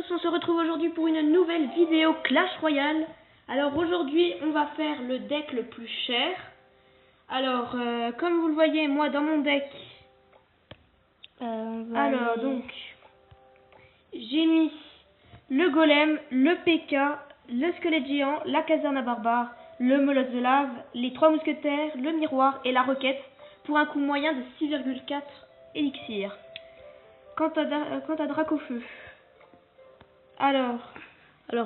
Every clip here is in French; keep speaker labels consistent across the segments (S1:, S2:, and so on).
S1: tous, on se retrouve aujourd'hui pour une nouvelle vidéo Clash Royale. Alors aujourd'hui on va faire le deck le plus cher. Alors comme vous le voyez, moi dans mon deck, donc j'ai mis le golem, le PK, le squelette géant, la caserne barbare, le molosse de lave, les 3 mousquetaires, le miroir et la roquette pour un coût moyen de 6,4 élixir. Quant à Dracofeu, alors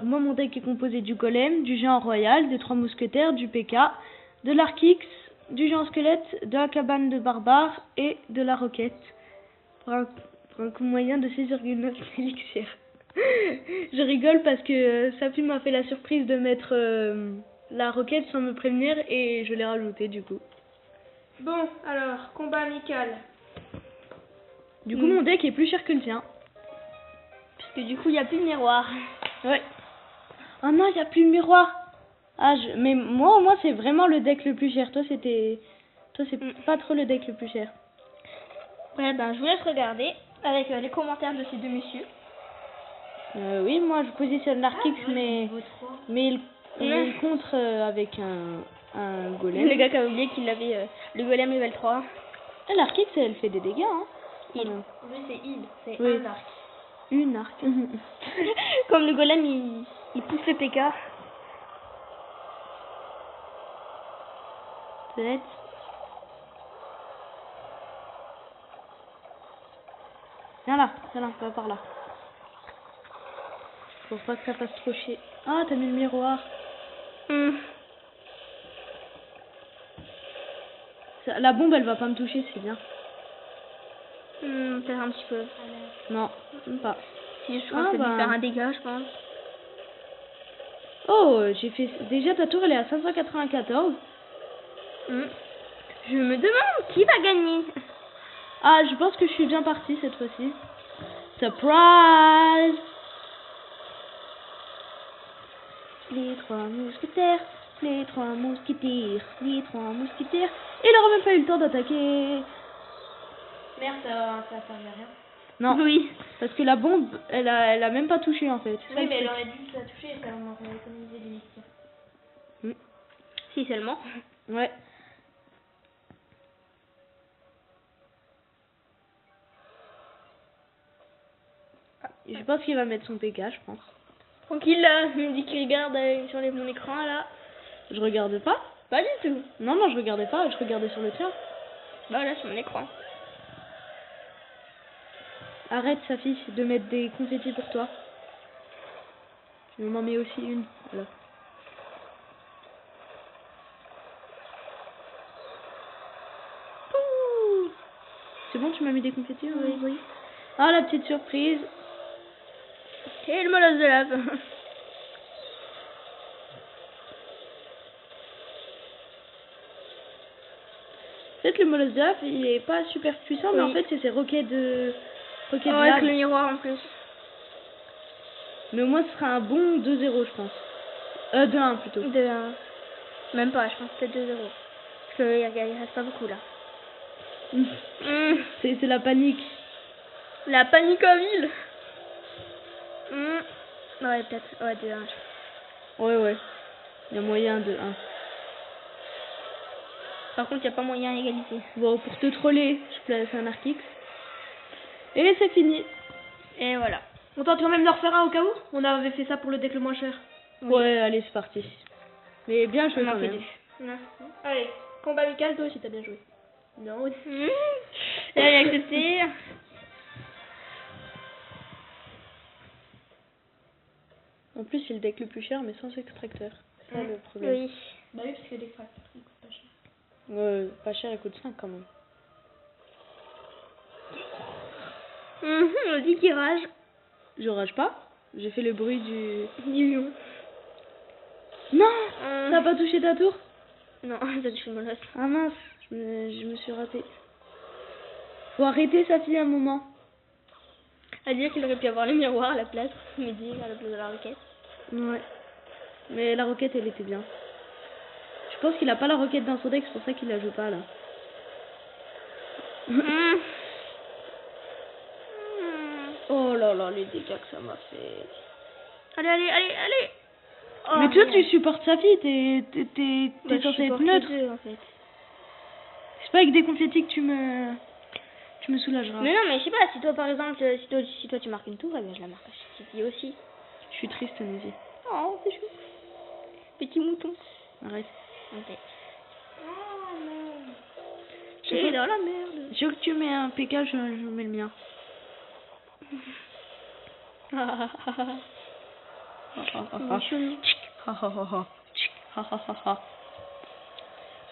S1: moi mon deck est composé du golem, du géant royal, des 3 mousquetaires, du PK, de l'Arkix, du géant squelette, de la cabane de barbare et de la roquette pour un coût moyen de 6,9 élixir. Je rigole parce que Safi m'a fait la surprise de mettre la roquette sans me prévenir et je l'ai rajouté du coup. Bon, alors, combat amical. Du coup, mon deck est plus cher que le tien.
S2: Parce que du coup, il n'y a plus de miroir.
S1: Ouais. Oh non, il n'y a plus de miroir. Mais moi, au moins, c'est vraiment le deck le plus cher. Toi, c'est pas trop le deck le plus cher.
S2: Ouais, ben, je vous laisse regarder avec les commentaires de ces deux messieurs.
S1: Oui, moi, je positionne l'Arkix, mais il contre avec un golem.
S2: Le gars qui a oublié qu'il avait le golem level 3.
S1: L'Arkix, elle fait des dégâts, hein.
S2: Oui, c'est heal, c'est
S1: oui.
S2: un arc.
S1: Une arc.
S2: Comme le golem, il pousse le PK.
S1: Peut-être. Viens là, va par là. Faut pas que ça fasse trop chier. Ah, t'as mis le miroir. La bombe, elle va pas me toucher, c'est bien.
S2: Peut-être un petit peu.
S1: Non, même pas.
S2: Si, je crois que ça va faire un dégât, je pense.
S1: Oh, j'ai fait... Déjà, ta tour, elle est à 594.
S2: Je me demande qui va gagner.
S1: Ah, je pense que je suis bien partie cette fois-ci. Surprise! Les 3 mousquetaires, les 3 mousquetaires, les 3 mousquetaires. Et il aura même pas eu le temps d'attaquer.
S2: Merde, ça servait à rien.
S1: Non,
S2: oui,
S1: parce que la bombe, elle a même pas touché en fait.
S2: Oui, mais elle aurait dû la toucher et ça m'aurait économisé des mystères. Si seulement.
S1: Ouais. Je pense qu'il va mettre son PK, je pense.
S2: Tranquille là, il me dit qu'il regarde sur mon écran là.
S1: Je regarde pas?
S2: Pas du tout.
S1: Non, je regardais pas, je regardais sur le tien.
S2: Bah là, sur mon écran.
S1: Arrête, Safi, de mettre des confettis pour toi. Je m'en mets aussi une. Voilà. C'est bon, tu m'as mis des confettis? Oui. Ah, la petite surprise.
S2: Et le molosse de lave.
S1: Peut-être le molosse de lave, il est pas super puissant, mais en fait, c'est ses roquettes de lave.
S2: Avec le miroir en plus.
S1: Mais au moins, ce sera un bon 2-0, je pense. 2-1 plutôt.
S2: 2-1. Même pas, je pense peut-être 2-0. Parce qu'il reste pas beaucoup là.
S1: C'est la panique.
S2: La panique en ville. Ouais, peut-être. Ouais, 2-1.
S1: Ouais. Il y a moyen de 1.
S2: Par contre, il n'y a pas moyen à égaliser.
S1: Bon, pour te troller, je place un Arkix. Et c'est fini.
S2: Et voilà.
S1: On tente quand même d'en refaire un au cas où? On avait fait ça pour le deck le moins cher. Oui. Ouais, allez, c'est parti. Mais bien joué quand même.
S2: Merci.
S1: Allez, combat amical, toi aussi t'as bien joué. Non aussi.
S2: Allez, accepté.
S1: En plus, c'est le deck le plus cher, mais sans extracteur. C'est ça le problème.
S2: Oui.
S1: Bah oui, parce que l'extracteur, il coûte pas cher. Pas cher, il coûte 5 quand même.
S2: On dit qu'il rage.
S1: Je rage pas. J'ai fait le bruit
S2: du lion.
S1: Non, t'as pas touché ta tour?
S2: Non, t'as touché le molosse.
S1: Ah mince, je me suis ratée. Faut arrêter sa fille un moment.
S2: À dire qu'il aurait pu avoir le miroir à la place, mais dit à la place de la roquette.
S1: Ouais. Mais la roquette, elle était bien. Je pense qu'il a pas la roquette dans son deck, c'est pour ça qu'il la joue pas là. Oh là
S2: là, les dégâts que ça m'a fait. Allez, allez, allez, allez. Oh,
S1: mais toi,
S2: merde.
S1: tu supportes sa fille, t'es
S2: Bah, je
S1: censé être
S2: supporte
S1: neutre.
S2: les deux, en fait.
S1: C'est pas avec des confettis que tu me soulageras.
S2: Mais non, mais je sais pas, si toi par exemple, si toi tu marques une tour, eh bien je la marque à Titi aussi.
S1: Je suis triste, Nézi.
S2: Oh, c'est chou. Petit mouton.
S1: Arrête.
S2: Ok. Oh non.
S1: Je sais
S2: J'ai
S1: pas.
S2: dans la merde.
S1: Si tu mets un PK, je mets le mien.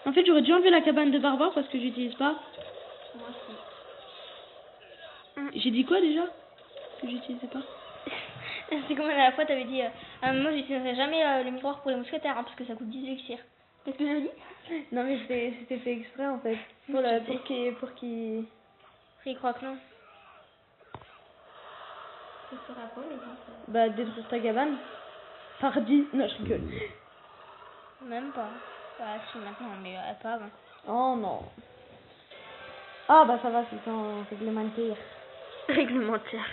S1: En fait, j'aurais dû enlever la cabane de barbare parce que j'utilise pas.
S2: Moi aussi.
S1: J'ai dit quoi déjà? Que j'utilisais pas.
S2: C'est comme la dernière fois, t'avais dit à un moment, j'utiliserai jamais le miroir pour les mousquetaires, hein, parce que ça coûte 10 élixirs. Qu'est-ce que j'avais dit?
S1: Non, mais c'était fait exprès en fait. Pour qu'il.
S2: Il croit que non. Ça sera pas, les gens.
S1: Bah, détruire ta cabane. Par 10. Non, je rigole.
S2: Même pas. Bah, si, maintenant, mais pas avant.
S1: Oh non. Ah, bah ça va, c'est en réglementaire.
S2: Réglementaire.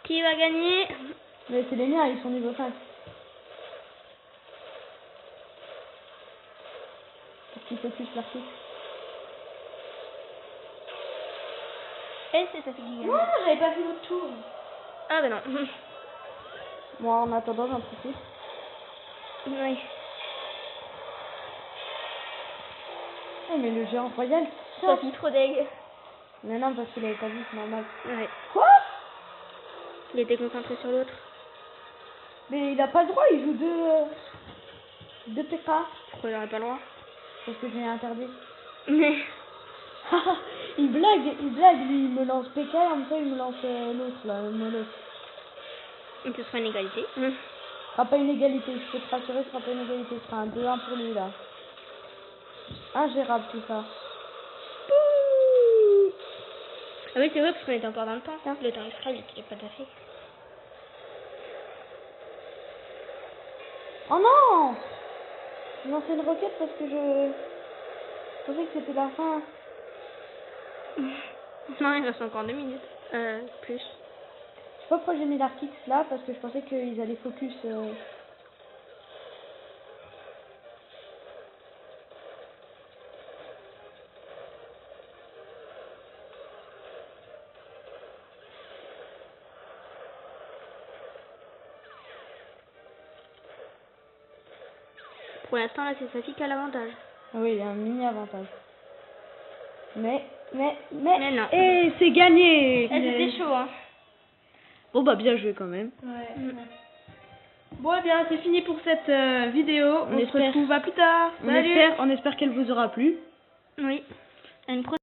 S2: Qui va gagner?
S1: Mais c'est les miens, ils sont niveau 5. Parce qu'ils focus l'article.
S2: Et c'est ça qui gagne.
S1: Non, j'avais pas vu l'autre tour.
S2: Ah bah non.
S1: Moi, en attendant, j'en profite.
S2: Oui.
S1: Oh, mais le géant royal,
S2: Ça fait trop deg.
S1: Mais non, parce qu'il avait pas vu, c'est normal.
S2: Ouais.
S1: Quoi?
S2: Il était concentré sur l'autre.
S1: Mais il a pas le droit, il joue deux PK.
S2: Pourquoi il aurait pas le droit?
S1: Parce que j'ai interdit.
S2: Mais...
S1: il blague, lui, il me lance PK, en même temps il me lance l'autre, là, le molosque.
S2: Donc ce sera une égalité.
S1: Ce sera pas une égalité, je peux te rassurer, ce sera pas une égalité, ce sera un 2-1 pour lui, là. Ingérable, tout ça.
S2: Ah oui, c'est vrai, parce qu'on était encore dans le temps. Le temps il sera vite, il est pas tout à fait.
S1: Oh non! J'ai lancé une roquette parce que je pensais que c'était la fin.
S2: Non, il reste encore 2 minutes. Plus.
S1: Je sais pas pourquoi j'ai mis l'artix là, parce que je pensais qu'ils allaient focus.
S2: Pour l'instant, là, c'est Safi qui a l'avantage.
S1: Oui, il y a un mini avantage. Mais
S2: non.
S1: Et c'est gagné!
S2: C'était chaud, hein.
S1: Bon bah bien joué quand même.
S2: Ouais.
S1: Bon eh bien c'est fini pour cette vidéo. On se retrouve à plus tard. On espère qu'elle vous aura plu.
S2: Oui. À une prochaine.